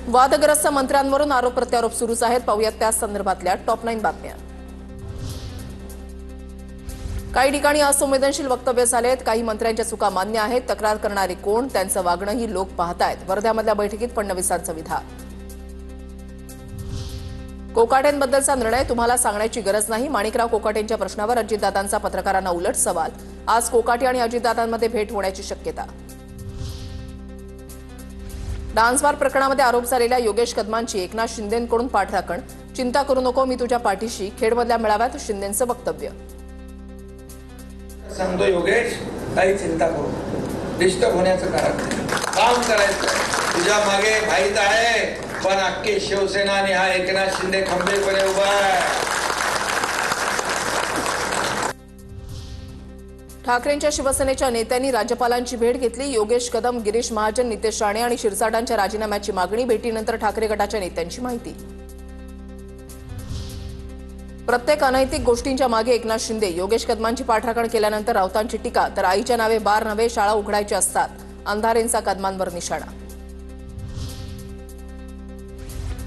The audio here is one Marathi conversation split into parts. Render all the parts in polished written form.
वादग्रस्त मंत्र्यांवरून आरोप प्रत्यारोप सुरूच आहेत। पाहूयात त्या संदर्भातल्या टॉप 9 बातम्या। काही ठिकाणी असंवेदनशील वक्तव्य झालेत। काही मंत्र्यांच्या चुका मान्य आहेत। तक्रार करणारे कोण, त्यांचं वागणंही लोक पाहतायत। वर्ध्यामधल्या बैठकीत फडणवीसांचं विधान। कोकाटेंबद्दलचा निर्णय तुम्हाला सांगण्याची गरज नाही। माणिकराव कोकाटेंच्या प्रश्नावर अजितदादांचा पत्रकारांना उलट सवाल। आज कोकाटे आणि अजितदादांमध्ये भेट होण्याची शक्यता। डान्सबार प्रकरणामध्ये आरोप झालेल्या योगेश कदमांची एकनाथ शिंदेंकडून पाठराखण। चिंता करू नको, मी तुझ्या पाठीशी। खेडमधल्या मेळाव्यात शिंदेंचं वक्तव्य। सांगतो योगेश, काही चिंता करू, डिस्टर्ब होण्याचं कारण काम करायचं। तुझ्या मागे माहीत आहे, पण अख्खी शिवसेना आणि हा एकनाथ शिंदे खंबीरपणे उभा आहे। ठाकरेंच्या शिवसेनेच्या नेत्यांनी राज्यपालांची भेट घेतली। योगेश कदम, गिरीश महाजन, नितेश राणे आणि शिरसाटांच्या राजीनाम्याची मागणी। भेटीनंतर ठाकरे गटाच्या नेत्यांची माहिती। प्रत्येक अनैतिक गोष्टींच्या मागे एकनाथ शिंदे। योगेश कदमांची पाठराखण केल्यानंतर राऊतांची टीका। तर आईच्या नावे बार नव्हे, शाळा उघडायच्या असतात। अंधारेंचा कदमांवर निशाणा।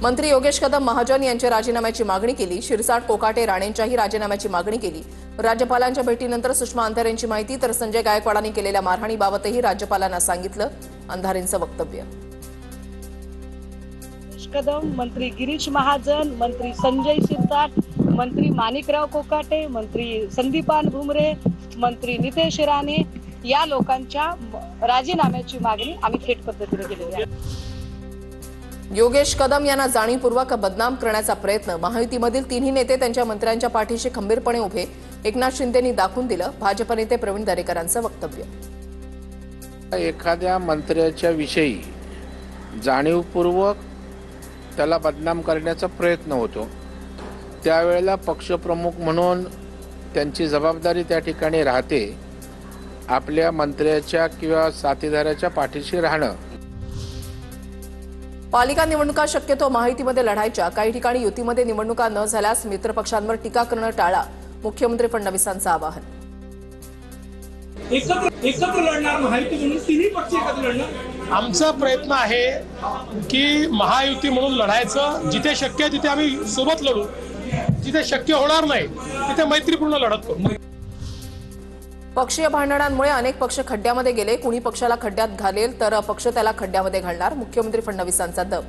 मंत्री योगेश कदम, महाजन यांच्या राजीनाम्याची मागणी केली। शिरसाट, कोकाटे, राणेंच्याही राजीनाम्याची मागणी केली। राज्यपालांच्या भेटीनंतर सुषमा अंधारेंची माहिती। तर संजय गायकवाडांनी केलेल्या मारहाणीबाबतही राज्यपालांना सांगितलं। अंधारेंचं वक्तव्य। कदम, मंत्री गिरीश महाजन, मंत्री संजय शिरसाट, मंत्री माणिकराव कोकाटे, मंत्री संदीपान भुमरे, मंत्री नितेश राणे या लोकांच्या राजीनाम्याची मागणी आम्ही थेट पद्धतीने केलेली आहे। योगेश कदम यांना जाणीवपूर्वक बदनाम करण्याचा प्रयत्न। महायुतीमधील तिन्ही नेते त्यांच्या मंत्र्यांच्या पाठीशी खंबीरपणे उभे। एकनाथ शिंदेंनी दाखवून दिलं। भाजप नेते प्रवीण दरेकरांचं वक्तव्य। एखाद्या मंत्र्याच्या विषयी जाणीवपूर्वक त्याला बदनाम करण्याचा प्रयत्न होतो, त्यावेळेला पक्षप्रमुख म्हणून त्यांची जबाबदारी त्या ठिकाणी राहते आपल्या मंत्र्याच्या किंवा साथीदाराच्या पाठीशी राहणं। पालिका निवडणुका शक्यतो महायुतीमध्ये लढायच्या। काही ठिकाणी युतीमध्ये निवडणुका न झाल्यास मित्रपक्षांवर टीका करणं टाळा। मुख्यमंत्री फडणवीसांचं आवाहन। एकत्र लढणार महायुती म्हणून, तिन्ही पक्ष एकत्र लढणार। आमचा प्रयत्न आहे की महायुती म्हणून लढायचं। जिथे शक्य आहे तिथे आम्ही सोबत लढू, जिथे शक्य होणार नाही तिथे मैत्रीपूर्ण लढत करू। पक्षीय भांडणांमुळे अनेक पक्ष खड्ड्यामध्ये गेले। कुणी पक्षाला खड्ड्यात घालेल तर पक्ष त्याला खड्ड्यामध्ये घालणार। मुख्यमंत्री फडणवीसांचा दम।